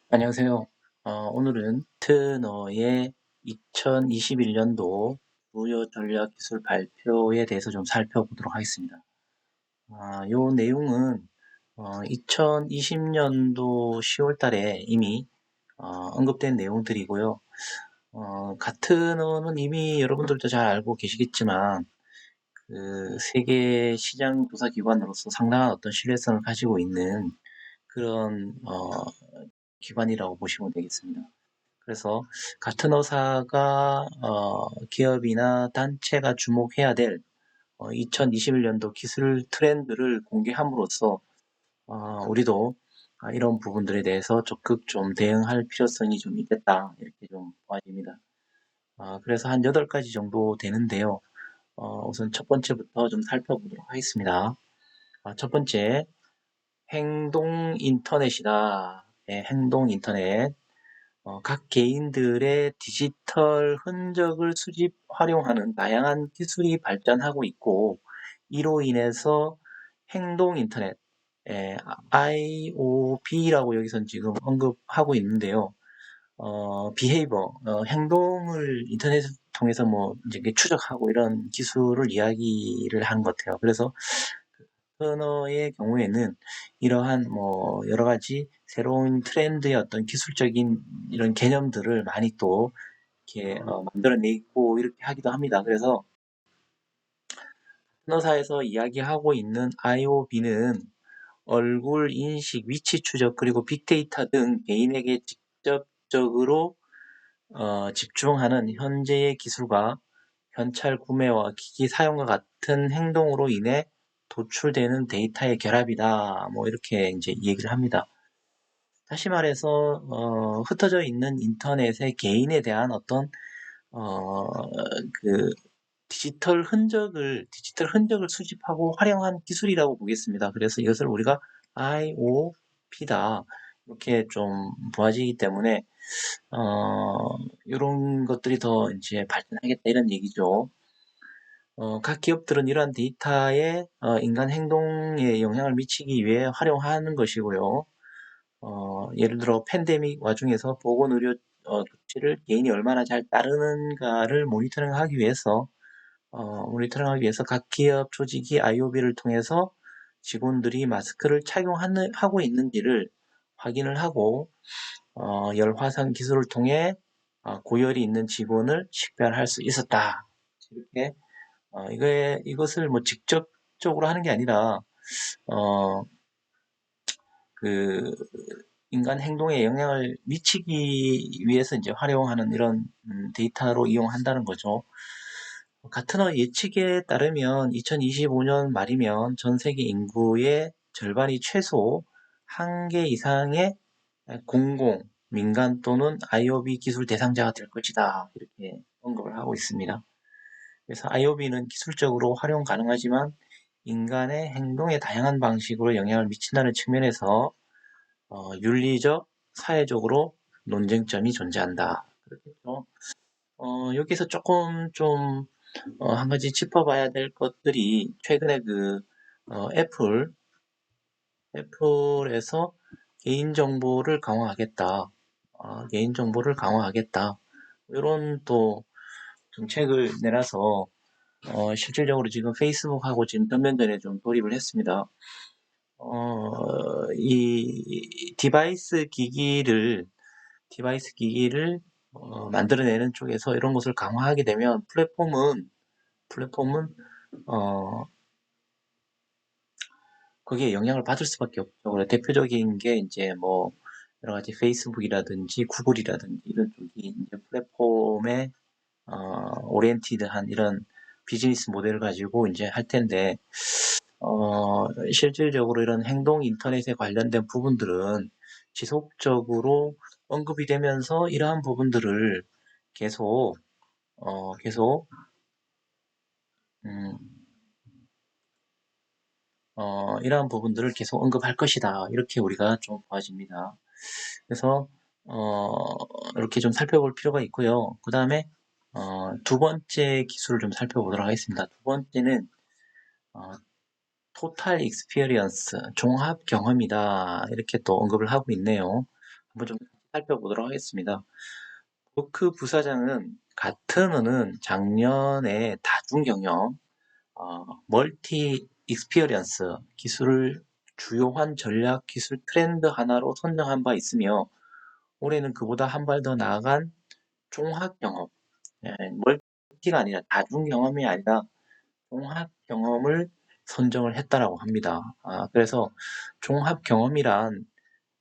안녕하세요. 오늘은 트너의 2021년도 주요 전략 기술 발표에 대해서 좀 살펴보도록 하겠습니다. 요 내용은 2020년도 10월 달에 이미 언급된 내용들이고요. 가트너는 이미 여러분들도 잘 알고 계시겠지만 그 세계 시장 조사 기관으로서 상당한 어떤 신뢰성을 가지고 있는 그런 기관이라고 보시면 되겠습니다. 그래서 같은 회사가 기업이나 단체가 주목해야 될 2021년도 기술 트렌드를 공개함으로써 우리도 이런 부분들에 대해서 적극 좀 대응할 필요성이 좀 있겠다 이렇게 좀 보아집니다. 그래서 한 8가지 정도 되는데요. 우선 첫 번째부터 좀 살펴보도록 하겠습니다. 첫 번째, 행동 인터넷이다. 네, 행동 인터넷. 각 개인들의 디지털 흔적을 수집, 활용하는 다양한 기술이 발전하고 있고, 이로 인해서 행동 인터넷, IOB라고 여기선 지금 언급하고 있는데요. behavior, 행동을 인터넷을 통해서 뭐 이제 추적하고 이런 기술을 이야기를 한 것 같아요. 그래서 터너의 경우에는 이러한 뭐 여러 가지 새로운 트렌드의 어떤 기술적인 이런 개념들을 많이 또 이렇게 만들어내고 이렇게 하기도 합니다. 그래서 터너사에서 이야기하고 있는 IOB는 얼굴 인식, 위치 추적, 그리고 빅데이터 등 개인에게 직접적으로 집중하는 현재의 기술과 현찰 구매와 기기 사용과 같은 행동으로 인해 도출되는 데이터의 결합이다. 뭐 이렇게 이제 얘기를 합니다. 다시 말해서 흩어져 있는 인터넷의 개인에 대한 어떤 어, 그 디지털 흔적을 수집하고 활용한 기술이라고 보겠습니다. 그래서 이것을 우리가 IOP다 이렇게 좀 보아지기 때문에 이런 것들이 더 이제 발전하겠다 이런 얘기죠. 각 기업들은 이러한 데이터에 인간 행동에 영향을 미치기 위해 활용하는 것이고요. 예를 들어 팬데믹 와중에서 보건의료 조치를 개인이 얼마나 잘 따르는가를 모니터링하기 위해서 각 기업 조직이 IOB를 통해서 직원들이 마스크를 착용하고 있는지를 확인을 하고 열화상 기술을 통해 고열이 있는 직원을 식별할 수 있었다. 이렇게 이것을 뭐 직접적으로 하는 게 아니라 어, 그 인간 행동에 영향을 미치기 위해서 이제 활용하는 이런 데이터로 이용한다는 거죠. 가트너 예측에 따르면 2025년 말이면 전 세계 인구의 절반이 최소 1개 이상의 공공, 민간 또는 IoB 기술 대상자가 될 것이다. 이렇게 언급을 하고 있습니다. 그래서 IoB는 기술적으로 활용 가능하지만 인간의 행동에 다양한 방식으로 영향을 미친다는 측면에서 윤리적, 사회적으로 논쟁점이 존재한다. 그렇겠죠. 여기서 조금 좀 한 가지 짚어봐야 될 것들이 최근에 애플에서 개인정보를 강화하겠다. 개인정보를 강화하겠다. 이런 또 정책을 내놔서 실질적으로 지금 페이스북하고 지금 몇 년 전에 좀 돌입을 했습니다. 이 디바이스 기기를 만들어내는 쪽에서 이런 것을 강화하게 되면 플랫폼은 어, 거기에 영향을 받을 수밖에 없죠. 그래서 대표적인 게 이제 뭐 여러 가지 페이스북이라든지 구글이라든지 이런 쪽이 이제 플랫폼에 오리엔티드한 이런 비즈니스 모델을 가지고 이제 할 텐데 실질적으로 이런 행동 인터넷에 관련된 부분들은 지속적으로 언급이 되면서 이러한 부분들을 계속 계속 음, 이러한 부분들을 계속 언급할 것이다. 이렇게 우리가 좀 보아집니다. 그래서 이렇게 좀 살펴볼 필요가 있고요. 그 다음에 두 번째 기술을 좀 살펴보도록 하겠습니다. 두 번째는 어, 토탈 익스피리언스, 종합 경험이다. 이렇게 또 언급을 하고 있네요. 한번 좀 살펴보도록 하겠습니다. 버크 부사장은 같은 어는 작년에 다중경영, 멀티 익스피리언스 기술을 주요한 전략 기술 트렌드 하나로 선정한 바 있으며 올해는 그보다 한 발 더 나아간 종합 경험, 멀티가 아니라 다중 경험이 아니라 종합 경험을 선정을 했다라고 합니다. 그래서 종합 경험이란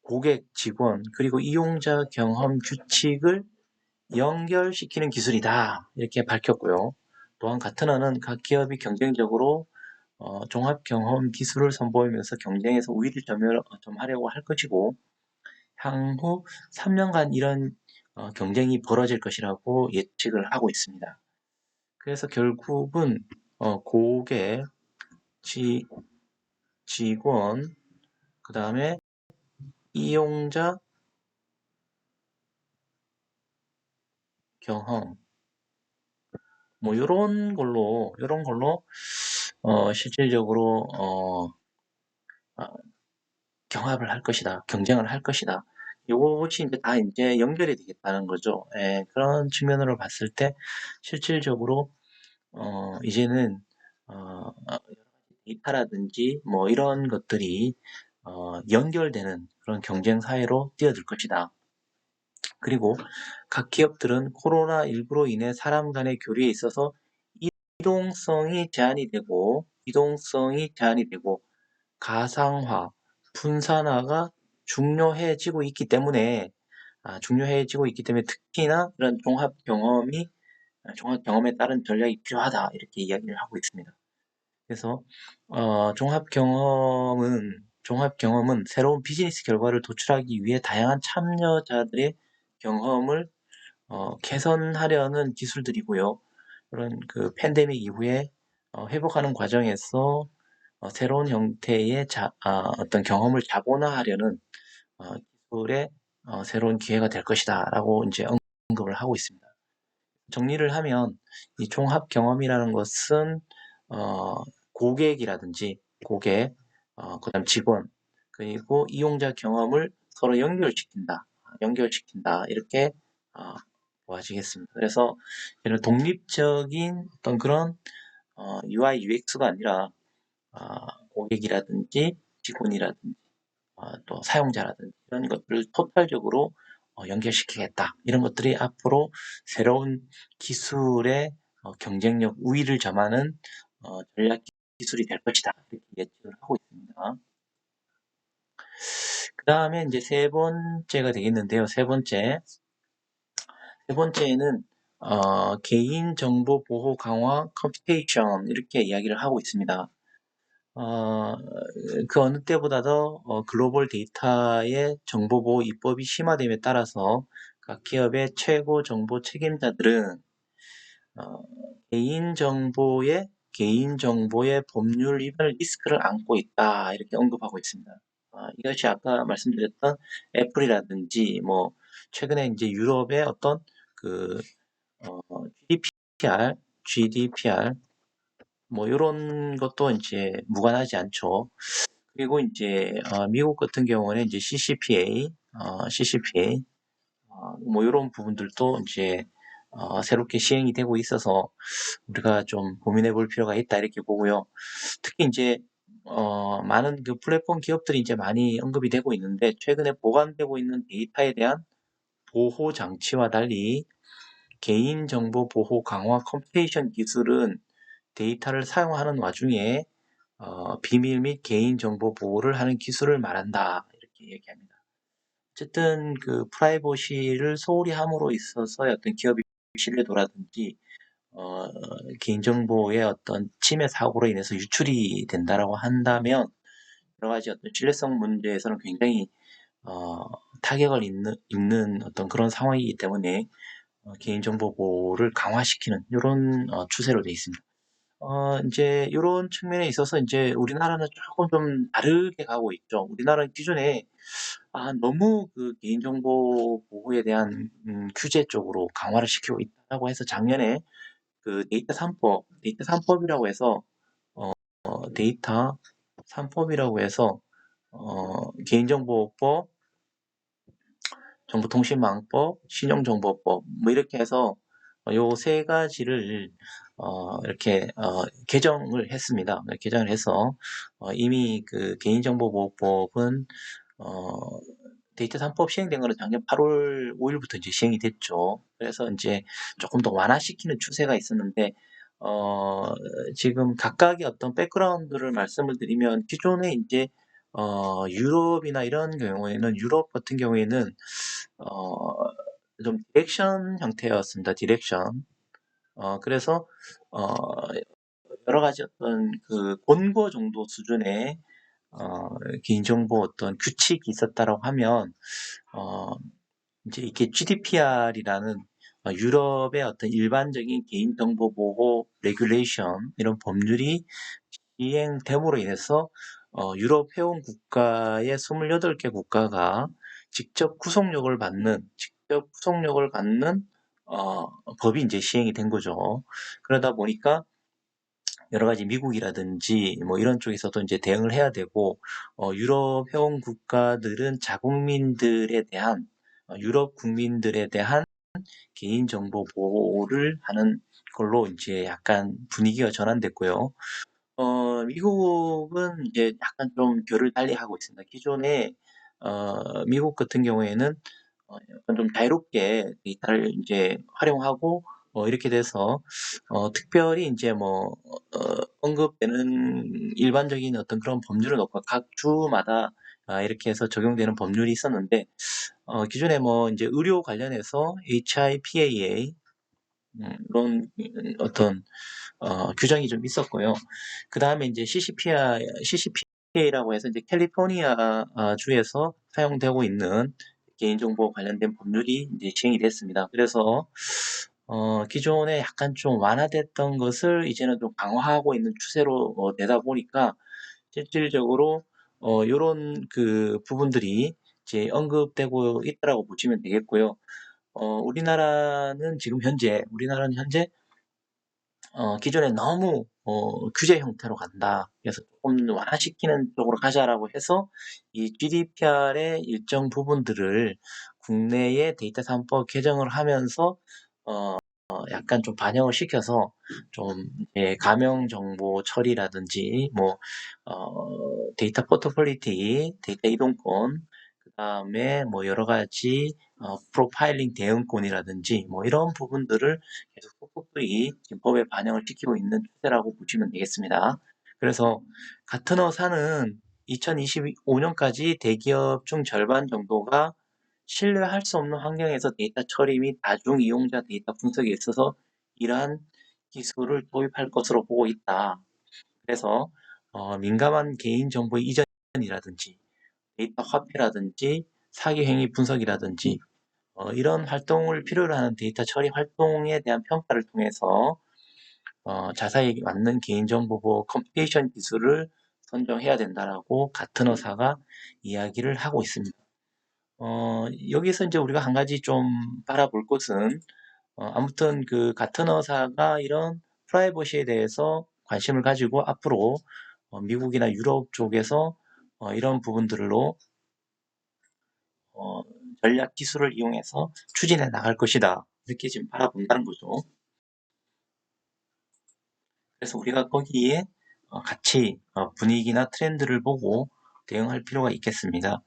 고객, 직원, 그리고 이용자 경험 규칙을 연결시키는 기술이다. 이렇게 밝혔고요. 또한 가트너는 각 기업이 경쟁적으로 종합 경험 기술을 선보이면서 경쟁에서 우위를 점하려고 할 것이고 향후 3년간 이런 경쟁이 벌어질 것이라고 예측을 하고 있습니다. 그래서 결국은 고객, 직원, 그 다음에 이용자 경험, 뭐 이런 걸로 실질적으로 경합을 할 것이다, 경쟁을 할 것이다. 이것이 이제 다 이제 연결이 되겠다는 거죠. 그런 측면으로 봤을 때 실질적으로 이제는 데이터라든지 뭐 이런 것들이 연결되는 그런 경쟁 사회로 뛰어들 것이다. 그리고 각 기업들은 코로나19로 인해 사람 간의 교류에 있어서 이동성이 제한이 되고 가상화, 분산화가 중요해지고 있기 때문에 특히나 이런 종합 경험에 따른 전략이 필요하다 이렇게 이야기를 하고 있습니다. 그래서 종합 경험은 새로운 비즈니스 결과를 도출하기 위해 다양한 참여자들의 경험을 개선하려는 기술들이고요. 그런 그 팬데믹 이후에 회복하는 과정에서 새로운 형태의 어떤 경험을 자본화하려는 기술의 새로운 기회가 될 것이다라고 이제 언급을 하고 있습니다. 정리를 하면 이 종합 경험이라는 것은 고객, 그다음 직원, 그리고 이용자 경험을 서로 연결시킨다 이렇게 보아지겠습니다. 그래서 이런 독립적인 어떤 그런 UI, UX가 아니라 고객이라든지 직원이라든지 또 사용자라든지 이런 것들을 토탈적으로 연결시키겠다. 이런 것들이 앞으로 새로운 기술의 경쟁력 우위를 점하는 전략 기술이 될 것이다. 이렇게 예측을 하고 있습니다. 그 다음에 이제 세 번째가 되겠는데요. 세 번째는 개인정보 보호 강화 컴퓨테이션 이렇게 이야기를 하고 있습니다. 그 어느 때보다도 글로벌 데이터의 정보보호 입법이 심화됨에 따라서 각 기업의 최고 정보 책임자들은 개인정보의 법률 위반 리스크를 안고 있다 이렇게 언급하고 있습니다. 이것이 아까 말씀드렸던 애플이라든지 뭐 최근에 이제 유럽의 어떤 그 GDPR 뭐 이런 것도 이제 무관하지 않죠. 그리고 이제 미국 같은 경우는 이제 CCPA 뭐 이런 부분들도 이제 새롭게 시행이 되고 있어서 우리가 좀 고민해 볼 필요가 있다 이렇게 보고요. 특히 이제 많은 그 플랫폼 기업들이 이제 많이 언급이 되고 있는데 최근에 보관되고 있는 데이터에 대한 보호 장치와 달리 개인정보 보호 강화 컴퓨테이션 기술은 데이터를 사용하는 와중에 비밀 및 개인정보 보호를 하는 기술을 말한다 이렇게 얘기합니다. 어쨌든 그 프라이버시를 소홀히 함으로 있어서 어떤 기업의 신뢰도라든지 개인정보의 어떤 침해 사고로 인해서 유출이 된다라고 한다면 여러 가지 어떤 신뢰성 문제에서는 굉장히 타격을 입는 어떤 그런 상황이기 때문에 개인정보 보호를 강화시키는 이런 추세로 되어 있습니다. 이제 이런 측면에 있어서 이제 우리나라는 조금 좀 다르게 가고 있죠. 우리나라는 기존에 너무 그 개인정보 보호에 대한 규제 쪽으로 강화를 시키고 있다고 해서 작년에 그 데이터 3법이라고 해서 데이터 3법이라고 해서 개인정보법 정보통신망법, 신용정보법 뭐 이렇게 해서 요 세 가지를 이렇게 개정을 했습니다. 개정을 해서 이미 그 개인정보보호법은 데이터 3법 시행된 거는 작년 8월 5일부터 이제 시행이 됐죠. 그래서 이제 조금 더 완화시키는 추세가 있었는데 지금 각각의 어떤 백그라운드를 말씀을 드리면 기존에 이제 유럽이나 이런 경우에는 유럽 같은 경우에는 좀 디렉션 형태였습니다. 디렉션. 그래서 어, 여러 가지 어떤 그 권고 정도 수준의 개인정보 어떤 규칙이 있었다라고 하면 어, 이제 이게 GDPR이라는 유럽의 어떤 일반적인 개인정보 보호 레귤레이션 이런 법률이 시행됨으로 인해서 유럽 회원 국가의 28개 국가가 직접 구속력을 갖는 법이 이제 시행이 된 거죠. 그러다 보니까 여러 가지 미국이라든지 뭐 이런 쪽에서도 이제 대응을 해야 되고 유럽 회원 국가들은 자국민들에 대한 유럽 국민들에 대한 개인정보 보호를 하는 걸로 이제 약간 분위기가 전환됐고요. 미국은 이제 약간 좀 결을 달리 하고 있습니다. 기존에 미국 같은 경우에는 약간 좀 자유롭게 데이터를 이제 활용하고 이렇게 돼서 특별히 이제 뭐 언급되는 일반적인 어떤 그런 법률은 없고 각 주마다 이렇게 해서 적용되는 법률이 있었는데 기존에 뭐 이제 의료 관련해서 HIPAA 이런 어떤 규정이 좀 있었고요. 그 다음에 이제 CCPA라고 해서 이제 캘리포니아 주에서 사용되고 있는 개인정보 관련된 법률이 이제 시행이 됐습니다. 그래서 기존에 약간 좀 완화됐던 것을 이제는 좀 강화하고 있는 추세로 되다 보니까 실질적으로 요런 그 부분들이 이제 언급되고 있다라고 보시면 되겠고요. 우리나라는 현재 기존에 너무 규제 형태로 간다. 그래서 조금 완화시키는 쪽으로 가자라고 해서 이 GDPR의 일정 부분들을 국내에 데이터 3법 개정을 하면서 약간 좀 반영을 시켜서 좀 가명 정보 처리라든지 뭐 데이터 포터블리티, 데이터 이동권, 그 다음에 뭐 여러 가지 프로파일링 대응권이라든지 뭐 이런 부분들을 계속 속속들이 지금 법에 반영을 시키고 있는 추세라고 보시면 되겠습니다. 그래서 가트너 사는 2025년까지 대기업 중 절반 정도가 신뢰할 수 없는 환경에서 데이터 처리 및 다중 이용자 데이터 분석에 있어서 이러한 기술을 도입할 것으로 보고 있다. 그래서 민감한 개인정보 이전이라든지 데이터 화폐라든지 사기 행위 분석이라든지 이런 활동을 필요로 하는 데이터 처리 활동에 대한 평가를 통해서 자사에 맞는 개인정보 보호 컴퓨테이션 기술을 선정해야 된다라고 가트너사가 이야기를 하고 있습니다. 여기서 이제 우리가 한 가지 좀 바라볼 것은 아무튼 그 가트너사가 이런 프라이버시에 대해서 관심을 가지고 앞으로 미국이나 유럽 쪽에서 이런 부분들로 전략 기술을 이용해서 추진해 나갈 것이다. 이렇게 지금 바라본다는 거죠. 그래서 우리가 거기에 같이 분위기나 트렌드를 보고 대응할 필요가 있겠습니다.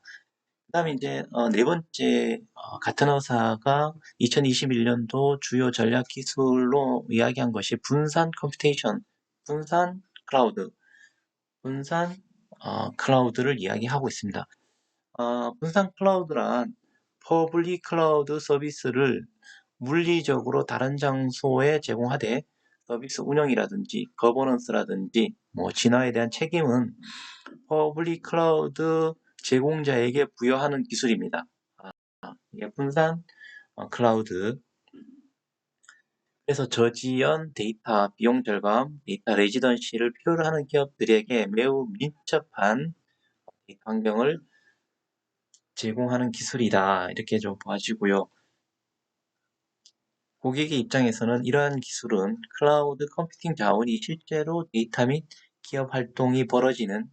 그 다음에 이제 네 번째 가트너사가 2021년도 주요 전략 기술로 이야기한 것이 분산 컴퓨테이션, 분산 클라우드, 분산 클라우드를 이야기하고 있습니다. 분산 클라우드란 퍼블릭 클라우드 서비스를 물리적으로 다른 장소에 제공하되 서비스 운영이라든지 거버넌스라든지 뭐 진화에 대한 책임은 퍼블릭 클라우드 제공자에게 부여하는 기술입니다. 이게 분산 클라우드. 그래서 저지연 데이터 비용 절감, 데이터 레지던시를 필요로 하는 기업들에게 매우 민첩한 데이터 환경을 제공하는 기술이다. 이렇게 좀 봐지고요. 고객의 입장에서는 이러한 기술은 클라우드 컴퓨팅 자원이 실제로 데이터 및 기업 활동이 벌어지는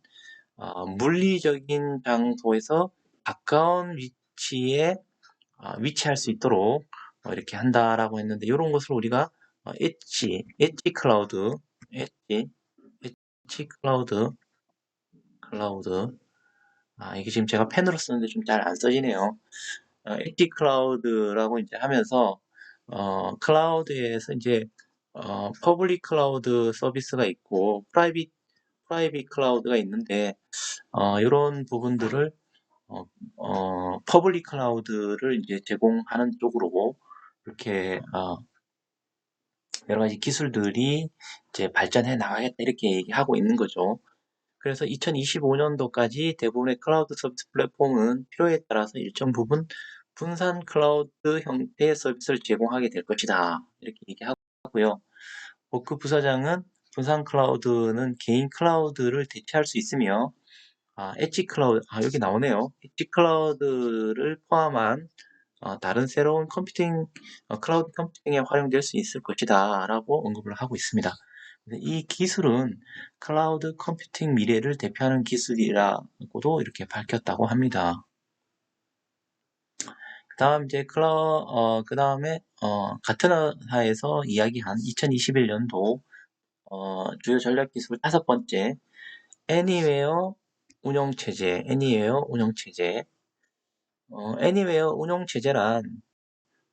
물리적인 장소에서 가까운 위치에 위치할 수 있도록 이렇게 한다라고 했는데 이런 것을 우리가 엣지 클라우드 이게 지금 제가 펜으로 쓰는데 좀 잘 안 써지네요. 엣지 클라우드라고 이제 하면서 클라우드에서 이제 퍼블릭 클라우드 서비스가 있고 프라이빗 클라우드가 있는데 이런 부분들을 퍼블릭 클라우드를 이제 제공하는 쪽으로 이렇게 여러 가지 기술들이 이제 발전해 나가겠다 이렇게 얘기하고 있는 거죠. 그래서 2025년도까지 대부분의 클라우드 서비스 플랫폼은 필요에 따라서 일정 부분 분산 클라우드 형태의 서비스를 제공하게 될 것이다. 이렇게 얘기하고요. 버크 부사장은 분산 클라우드는 개인 클라우드를 대체할 수 있으며 엣지 클라우드, 여기 나오네요. 엣지 클라우드를 포함한 다른 새로운 클라우드 컴퓨팅에 활용될 수 있을 것이다 라고 언급을 하고 있습니다. 이 기술은 클라우드 컴퓨팅 미래를 대표하는 기술이라고도 이렇게 밝혔다고 합니다. 그 다음에 가트너사에서 이야기한 2021년도 주요 전략 기술 5번째 애니웨어 운영체제. 애니웨어 운영체제란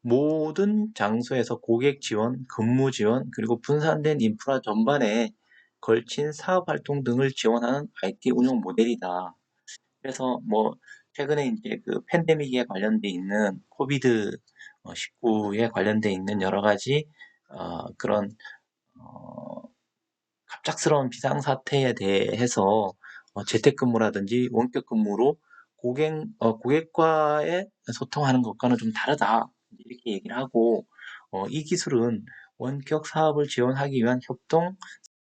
모든 장소에서 고객 지원, 근무 지원, 그리고 분산된 인프라 전반에 걸친 사업 활동 등을 지원하는 IT 운영 모델이다. 그래서 최근에 이제 그 팬데믹에 관련돼 있는 코비드 19에 관련돼 있는 여러 가지 그런 갑작스러운 비상사태에 대해서 재택근무라든지 원격근무로 고객과의 소통하는 것과는 좀 다르다. 이렇게 얘기를 하고, 이 기술은 원격 사업을 지원하기 위한 협동,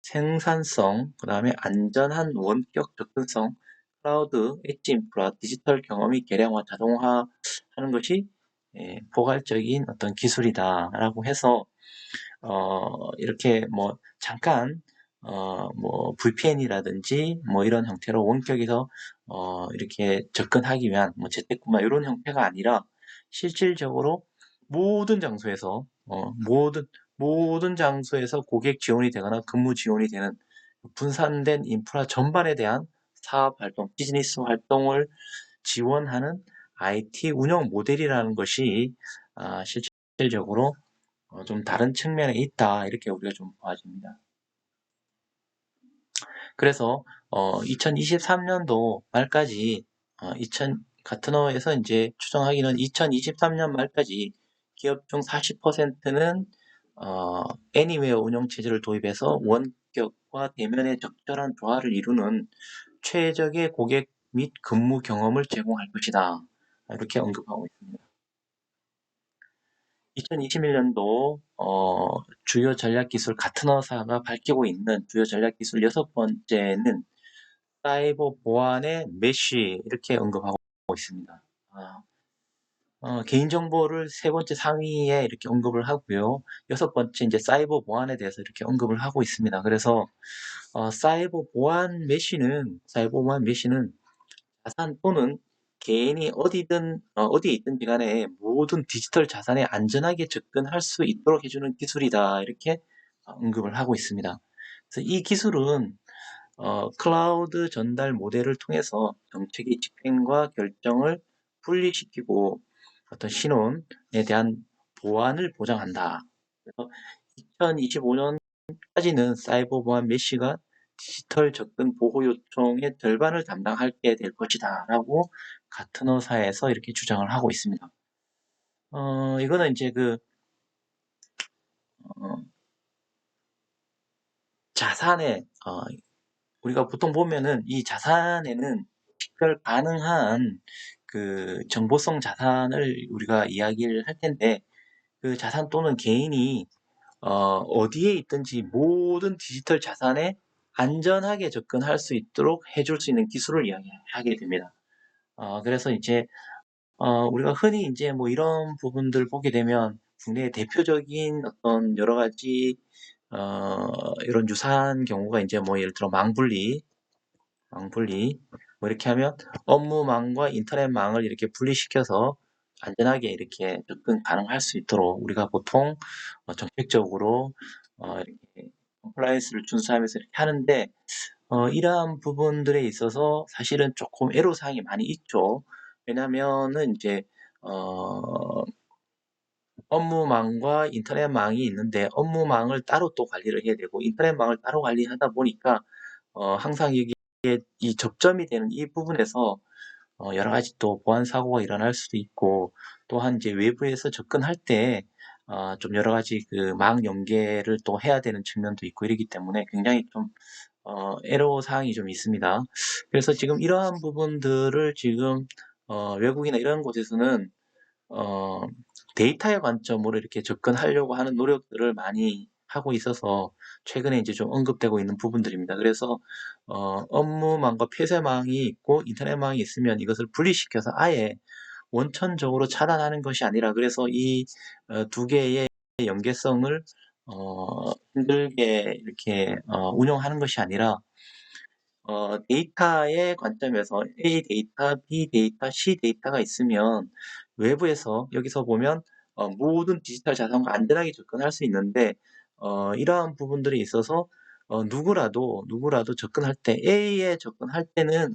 생산성, 그 다음에 안전한 원격 접근성, 클라우드, 엣지 인프라, 디지털 경험이 개량화, 자동화하는 것이 포괄적인 어떤 기술이다라고 해서 이렇게 잠깐 VPN이라든지 이런 형태로 원격에서 이렇게 접근하기 위한 재택근무 이런 형태가 아니라 실질적으로 모든 장소에서 모든 장소에서 고객 지원이 되거나 근무 지원이 되는 분산된 인프라 전반에 대한 사업 활동, 비즈니스 활동을 지원하는 IT 운영 모델이라는 것이 실질적으로 좀 다른 측면에 있다 이렇게 우리가 좀 봐집니다. 그래서 2023년도 말까지 가트너에서 이제 추정하기는 2023년 말까지 기업 중 40%는 애니웨어 운영 체제를 도입해서 원격과 대면의 적절한 조화를 이루는 최적의 고객 및 근무 경험을 제공할 것이다. 이렇게 언급하고 있습니다. 2021년도 주요 전략기술 가트너사가 밝히고 있는 주요 전략기술 6번째는 사이버 보안의 메쉬 이렇게 언급하고 있습니다. 개인정보를 3번째 상위에 이렇게 언급을 하고요. 6번째 이제 사이버 보안에 대해서 이렇게 언급을 하고 있습니다. 그래서 사이버 보안 메쉬는 자산 또는 개인이 어디에 있든지 간에 모든 디지털 자산에 안전하게 접근할 수 있도록 해주는 기술이다. 이렇게 언급을 하고 있습니다. 그래서 이 기술은 클라우드 전달 모델을 통해서 정책의 집행과 결정을 분리시키고 어떤 신원에 대한 보안을 보장한다. 그래서 2025년까지는 사이버 보안 메쉬가 디지털 접근 보호 요청의 절반을 담당하게 될 것이다 라고 가트너사에서 이렇게 주장을 하고 있습니다. 이거는 이제 자산에 우리가 보통 보면은 이 자산에는 식별 가능한 그 정보성 자산을 우리가 이야기를 할 텐데 그 자산 또는 개인이 어디에 있든지 모든 디지털 자산에 안전하게 접근할 수 있도록 해줄 수 있는 기술을 이야기하게 됩니다. 그래서 이제 우리가 흔히 이제 이런 부분들 보게 되면 국내의 대표적인 어떤 여러 가지 이런 유사한 경우가 이제 예를 들어 망분리 이렇게 하면 업무망과 인터넷망을 이렇게 분리시켜서 안전하게 이렇게 접근 가능할 수 있도록 우리가 보통 정책적으로 이렇게 컴플라이언스를 준수하면서 이렇게 하는데 이러한 부분들에 있어서 사실은 조금 애로사항이 많이 있죠. 왜냐면은 이제 어 업무망과 인터넷망이 있는데 업무망을 따로 또 관리를 해야 되고 인터넷망을 따로 관리하다 보니까 항상 이게 이 접점이 되는 이 부분에서 여러 가지 또 보안 사고가 일어날 수도 있고 또한 이제 외부에서 접근할 때 좀 여러 가지 그 망 연계를 또 해야 되는 측면도 있고 이러기 때문에 굉장히 좀 애로 사항이 좀 있습니다. 그래서 지금 이러한 부분들을 지금 외국이나 이런 곳에서는 어, 데이터의 관점으로 이렇게 접근하려고 하는 노력들을 많이 하고 있어서 최근에 이제 좀 언급되고 있는 부분들입니다. 그래서 업무망과 폐쇄망이 있고 인터넷망이 있으면 이것을 분리시켜서 아예 원천적으로 차단하는 것이 아니라 그래서 이 두 개의 연계성을 힘들게 이렇게 운용하는 것이 아니라 데이터의 관점에서 A 데이터, B 데이터, C 데이터가 있으면 외부에서 여기서 보면 모든 디지털 자산과 안전하게 접근할 수 있는데 이러한 부분들이 있어서 누구라도 접근할 때 A에 접근할 때는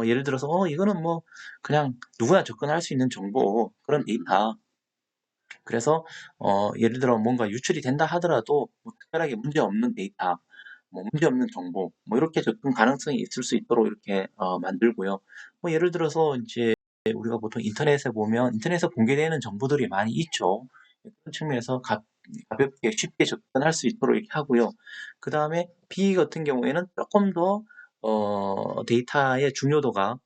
예를 들어서 이거는 뭐 그냥 누구나 접근할 수 있는 정보 그런 데이터 그래서 예를 들어 뭔가 유출이 된다 하더라도 뭐 특별하게 문제 없는 데이터 뭐 문제없는 정보, 뭐 이렇게 접근 가능성이 있을 수 있도록 이렇게 만들고요. 뭐 예를 들어서 이제 우리가 보통 인터넷에 보면 인터넷에 공개되는 정보들이 많이 있죠. 그런 측면에서 가볍게 쉽게 접근할 수 있도록 이렇게 하고요. 그 다음에 B 같은 경우에는 조금 더 데이터의 중요도가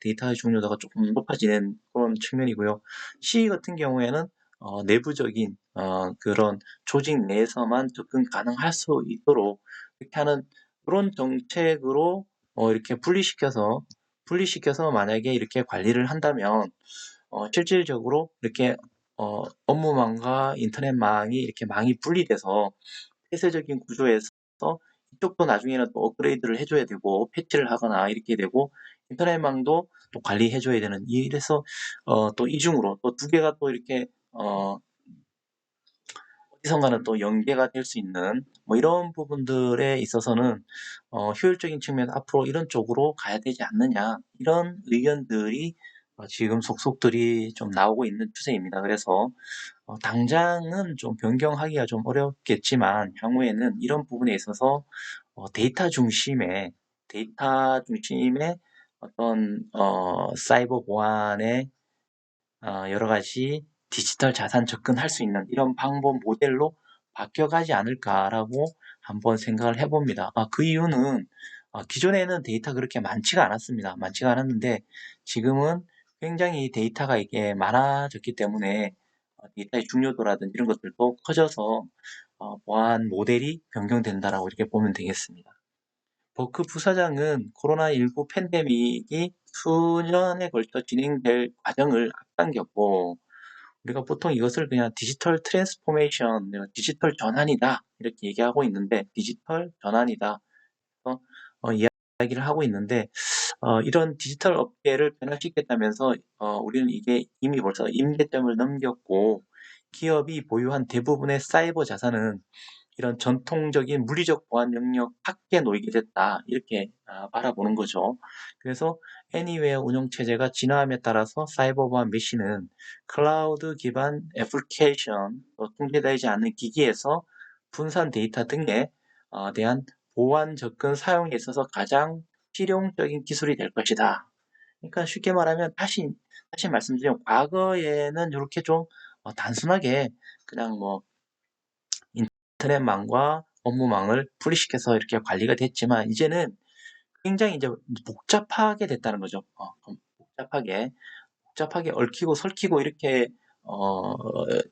조금 높아지는 그런 측면이고요. C 같은 경우에는 내부적인 그런 조직 내에서만 접근 가능할 수 있도록 이렇게 하는 그런 정책으로 이렇게 분리시켜서 만약에 이렇게 관리를 한다면 실질적으로 이렇게 업무망과 인터넷망이 이렇게 망이 분리돼서 폐쇄적인 구조에서 이쪽도 나중에는 또 업그레이드를 해줘야 되고 패치를 하거나 이렇게 되고 인터넷망도 또 관리해줘야 되는 이래서 또 이중으로 또 두 개가 또 이렇게 어디선가는 또 연계가 될 수 있는 뭐 이런 부분들에 있어서는 효율적인 측면 앞으로 이런 쪽으로 가야 되지 않느냐 이런 의견들이 지금 속속들이 좀 나오고 있는 추세입니다. 그래서 당장은 좀 변경하기가 좀 어렵겠지만 향후에는 이런 부분에 있어서 데이터 중심의 어떤 사이버 보안의 여러 가지 디지털 자산 접근할 수 있는 이런 방법 모델로 바뀌어가지 않을까라고 한번 생각을 해봅니다. 그 이유는 기존에는 데이터 그렇게 많지가 않았습니다. 많지가 않았는데 지금은 굉장히 데이터가 이게 많아졌기 때문에 데이터의 중요도라든지 이런 것들도 커져서 보안 모델이 변경된다라고 이렇게 보면 되겠습니다. 버크 부사장은 코로나19 팬데믹이 수년에 걸쳐 진행될 과정을 앞당겼고 우리가 보통 이것을 그냥 디지털 트랜스포메이션, 디지털 전환이다 이렇게 얘기하고 있는데 디지털 전환이다 이야기를 하고 있는데 이런 디지털 업계를 변화시켰다면서 우리는 이게 이미 벌써 임계점을 넘겼고 기업이 보유한 대부분의 사이버 자산은 이런 전통적인 물리적 보안 영역 밖에 놓이게 됐다. 이렇게 바라보는 거죠. 그래서 애니웨어 운영 체제가 진화함에 따라서 사이버 보안 메시는 클라우드 기반 애플리케이션, 통제되지 않는 기기에서 분산 데이터 등에 대한 보안 접근 사용에 있어서 가장 실용적인 기술이 될 것이다. 그러니까 쉽게 말하면 다시 말씀드리면 과거에는 이렇게 좀 단순하게 그냥 뭐 인터넷망과 업무망을 분리시켜서 이렇게 관리가 됐지만 이제는 굉장히 이제 복잡하게 됐다는 거죠. 복잡하게 얽히고 설키고 이렇게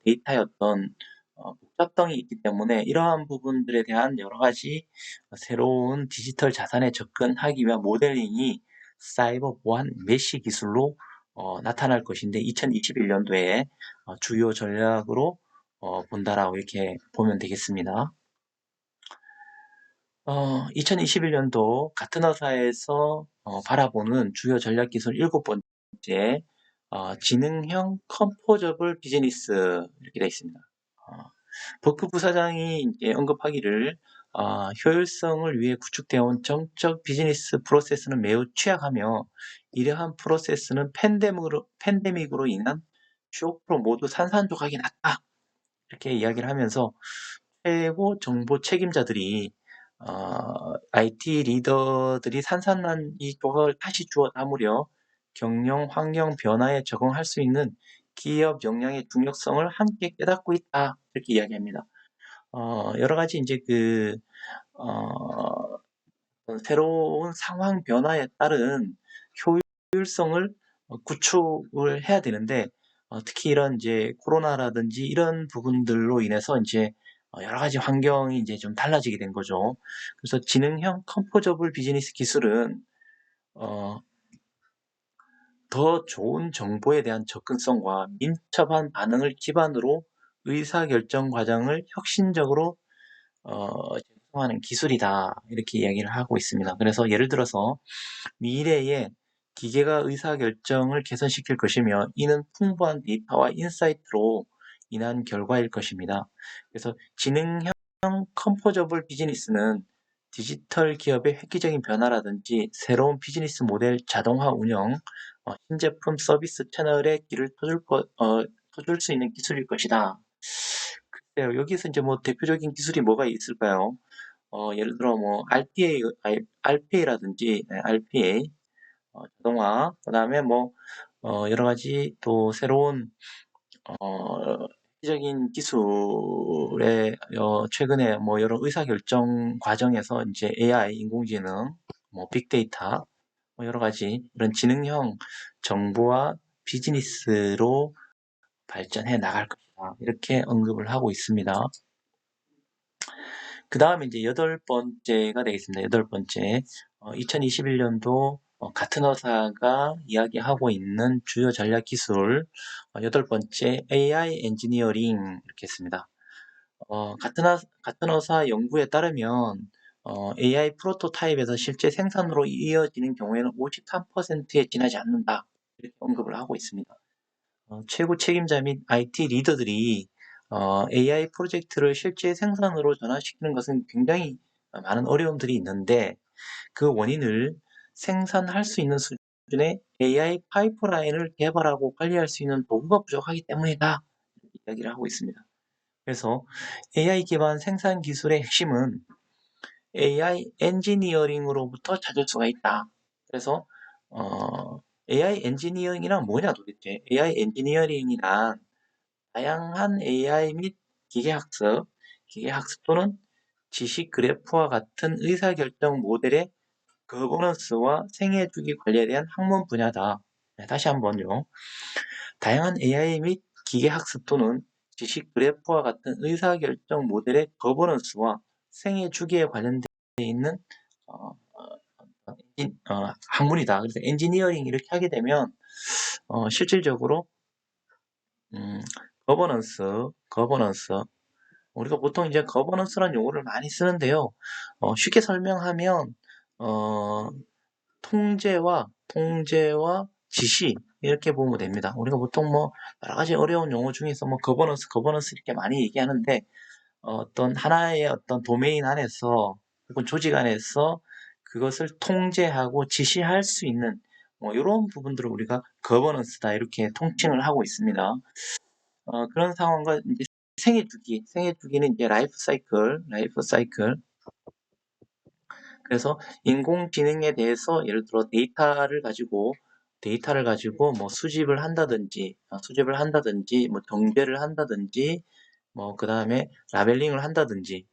데이터의 어떤 복잡성이 있기 때문에 이러한 부분들에 대한 여러 가지 새로운 디지털 자산에 접근하기 위한 모델링이 사이버 보안 메시 기술로 나타날 것인데 2021년도에 주요 전략으로 본다라고 이렇게 보면 되겠습니다. 2021년도 가트너사에서 바라보는 주요 전략 기술 7번째 지능형 컴포저블 비즈니스 이렇게 되어 있습니다. 버크 부사장이 이제 언급하기를 효율성을 위해 구축되어 온 정적 비즈니스 프로세스는 매우 취약하며 이러한 프로세스는 팬데믹으로 인한 주요 프로 모두 산산조각이 났다. 이렇게 이야기를 하면서 최고 정보 책임자들이 IT 리더들이 산산난 이 조각을 다시 주워 담으려 경영 환경 변화에 적응할 수 있는 기업 역량의 중요성을 함께 깨닫고 있다. 이렇게 이야기합니다. 여러 가지 이제 어, 새로운 상황 변화에 따른 효율성을 구축을 해야 되는데, 특히 이런 이제 코로나라든지 이런 부분들로 인해서 이제 여러 가지 환경이 이제 좀 달라지게 된 거죠. 그래서 지능형 컴포저블 비즈니스 기술은 어, 더 좋은 정보에 대한 접근성과 민첩한 반응을 기반으로 의사결정 과정을 혁신적으로 제공하는 기술이다. 이렇게 이야기를 하고 있습니다. 그래서 예를 들어서 미래에 기계가 의사결정을 개선시킬 것이며 이는 풍부한 데이터와 인사이트로 인한 결과일 것입니다. 그래서 지능형 컴포저블 비즈니스는 디지털 기업의 획기적인 변화라든지 새로운 비즈니스 모델 자동화 운영, 신제품 서비스 채널의 길을 터줄 수 있는 기술일 것이다. 글쎄요, 여기서 이제 뭐 대표적인 기술이 뭐가 있을까요? 예를 들어 뭐 RPA라든지 RPA 자동화, 그 다음에 뭐 여러 가지 또 새로운 획기적인 기술에 최근에 뭐 여러 의사결정 과정에서 이제 AI, 인공지능, 뭐 빅데이터, 뭐 여러 가지 이런 지능형 정보와 비즈니스로 발전해 나갈 것이다. 이렇게 언급을 하고 있습니다. 그 다음에 이제 여덟 번째가 되겠습니다. 여덟 번째. 2021년도 가트너사가 이야기하고 있는 주요 전략 기술 여덟 번째 AI 엔지니어링 이렇게 했습니다. 가트너사 연구에 따르면 AI 프로토타입에서 실제 생산으로 이어지는 경우에는 53%에 지나지 않는다. 이렇게 언급을 하고 있습니다. 최고 책임자 및 IT 리더들이 AI 프로젝트를 실제 생산으로 전환시키는 것은 굉장히 많은 어려움들이 있는데 그 원인을 생산할 수 있는 수준의 AI 파이프라인을 개발하고 관리할 수 있는 도구가 부족하기 때문이다. 이야기를 하고 있습니다. 그래서 AI 기반 생산 기술의 핵심은 AI 엔지니어링으로부터 찾을 수가 있다. 그래서 AI 엔지니어링이란 뭐냐 도대체? AI 엔지니어링이란 다양한 AI 및 기계학습 또는 지식 그래프와 같은 의사결정 모델의 거버넌스와 생애주기 관리에 대한 학문 분야다. 네, 다시 한번요. 다양한 AI 및 기계학습 또는 지식 그래프와 같은 의사결정 모델의 거버넌스와 생애주기에 관련되어 있는 어, 학문이다. 그래서 엔지니어링 이렇게 하게 되면 실질적으로 거버넌스 우리가 보통 이제 거버넌스라는 용어를 많이 쓰는데요. 쉽게 설명하면 통제와 지시 이렇게 보면 됩니다. 우리가 보통 뭐 여러 가지 어려운 용어 중에서 뭐 거버넌스 이렇게 많이 얘기하는데 어떤 하나의 어떤 도메인 안에서 혹은 조직 안에서 그것을 통제하고 지시할 수 있는 뭐 이런 부분들을 우리가 거버넌스다 이렇게 통칭을 하고 있습니다. 그런 상황과 이제 생애 주기는 이제 라이프 사이클. 그래서 인공지능에 대해서 예를 들어 데이터를 가지고 뭐 수집을 한다든지, 뭐 경배를 한다든지, 뭐 그 다음에 라벨링을 한다든지,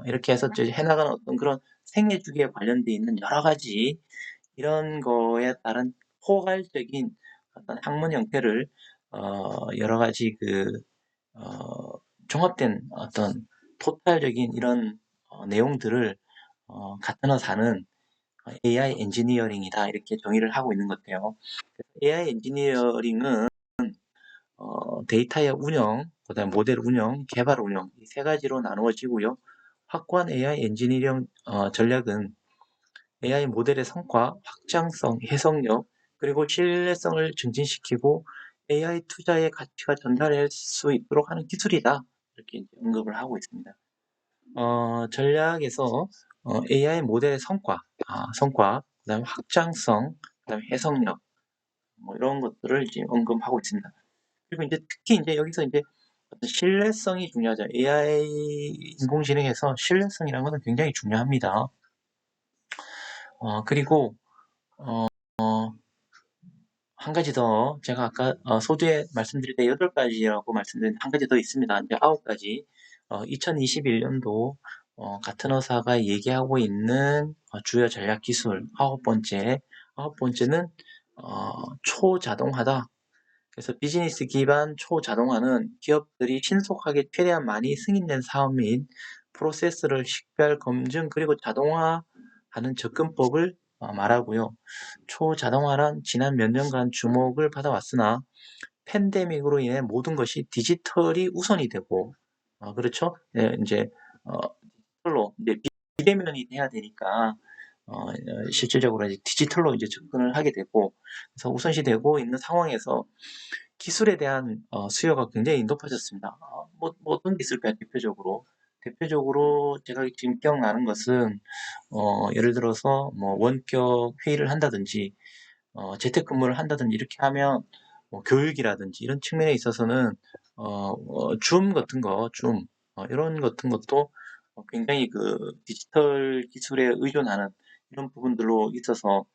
이렇게 해서 이제 해나가는 어떤 그런 생애 주기에 관련돼 있는 여러 가지 이런 거에 따른 포괄적인 어떤 학문 형태를 여러 가지 종합된 어떤 토탈적인 이런 내용들을 가트너사는 AI 엔지니어링이다 이렇게 정의를 하고 있는 것 같아요. AI 엔지니어링은 데이터의 운영, 그다음 모델 운영, 개발 운영 이 세 가지로 나누어지고요. 확고한 AI 엔지니어링 전략은 AI 모델의 성과, 확장성, 해석력, 그리고 신뢰성을 증진시키고 AI 투자의 가치가 전달할 수 있도록 하는 기술이다. 이렇게 이제 언급을 하고 있습니다. 전략에서 AI 모델의 성과, 그다음에 확장성, 그다음에 해석력, 뭐 이런 것들을 이제 언급하고 있습니다. 그리고 이제 특히 이제 여기서 이제 어떤 신뢰성이 중요하죠. AI 인공지능에서 신뢰성이라는 것은 굉장히 중요합니다. 그리고 한 가지 더 제가 아까 소두에 말씀드릴 때 8가지라고 말씀드린 한 가지 더 있습니다. 이제 9가지. 2021년도 가트너사가 얘기하고 있는 주요 전략 기술 9번째는 초자동화다. 그래서 비즈니스 기반 초자동화는 기업들이 신속하게 최대한 많이 승인된 사업 및 프로세스를 식별, 검증, 그리고 자동화하는 접근법을 말하고요. 초자동화란 지난 몇 년간 주목을 받아왔으나 팬데믹으로 인해 모든 것이 디지털이 우선이 되고, 그렇죠? 예, 이제 디지털로 이제 비대면이 돼야 되니까 실질적으로 이제 디지털로 이제 접근을 하게 되고, 그래서 우선시 되고 있는 상황에서 기술에 대한 수요가 굉장히 높아졌습니다. 뭐 어떤 게 있을까요? 대표적으로 제가 지금 기억나는 것은 예를 들어서 뭐 원격 회의를 한다든지 재택근무를 한다든지 이렇게 하면 뭐 교육이라든지 이런 측면에 있어서는 줌 이런 같은 것도 굉장히 그 디지털 기술에 의존하는 이런 부분들로 있어서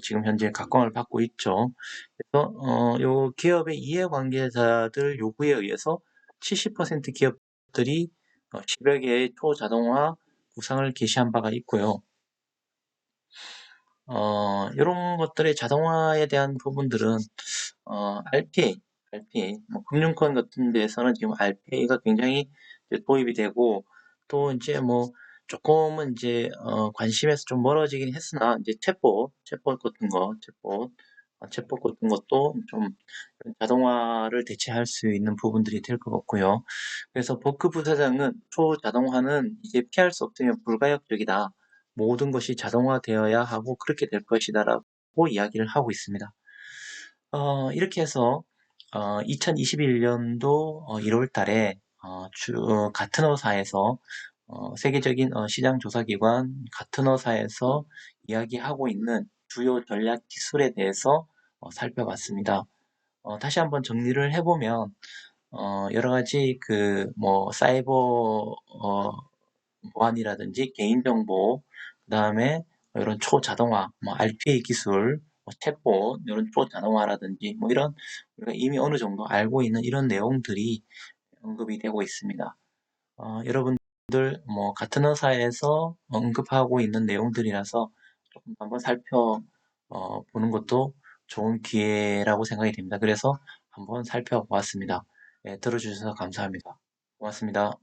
지금 현재 각광을 받고 있죠. 그래서 요 기업의 이해관계자들 요구에 의해서 70% 기업들이 10여 개의 초자동화 구상을 게시한 바가 있고요. 이런 것들의 자동화에 대한 부분들은 RPA, 뭐 금융권 같은 데서는 지금 RPA가 굉장히 이제 도입이 되고, 또 이제 뭐 조금은 이제 관심에서 좀 멀어지긴 했으나 이제 챗봇 같은 것도 좀 자동화를 대체할 수 있는 부분들이 될 것 같고요. 그래서 버크 부사장은 초자동화는 이제 피할 수 없으면 불가역적이다. 모든 것이 자동화되어야 하고 그렇게 될 것이다라고 이야기를 하고 있습니다. 이렇게 해서 2021년도 1월 달에 가트너사에서 세계적인 시장 조사기관 가트너사에서 이야기하고 있는 주요 전략 기술에 대해서 살펴봤습니다. 다시 한번 정리를 해보면 여러 가지 뭐 사이버 보안이라든지 개인정보, 그 다음에 이런 초자동화, 뭐 RPA 기술, 뭐 챗봇, 이런 초자동화라든지 뭐 이런 우리가 이미 어느 정도 알고 있는 이런 내용들이 언급이 되고 있습니다. 여러분들 뭐 같은 회사에서 언급하고 있는 내용들이라서 조금 한번 살펴보는 것도 좋은 기회라고 생각이 됩니다. 그래서 한번 살펴보았습니다. 네, 들어주셔서 감사합니다. 고맙습니다.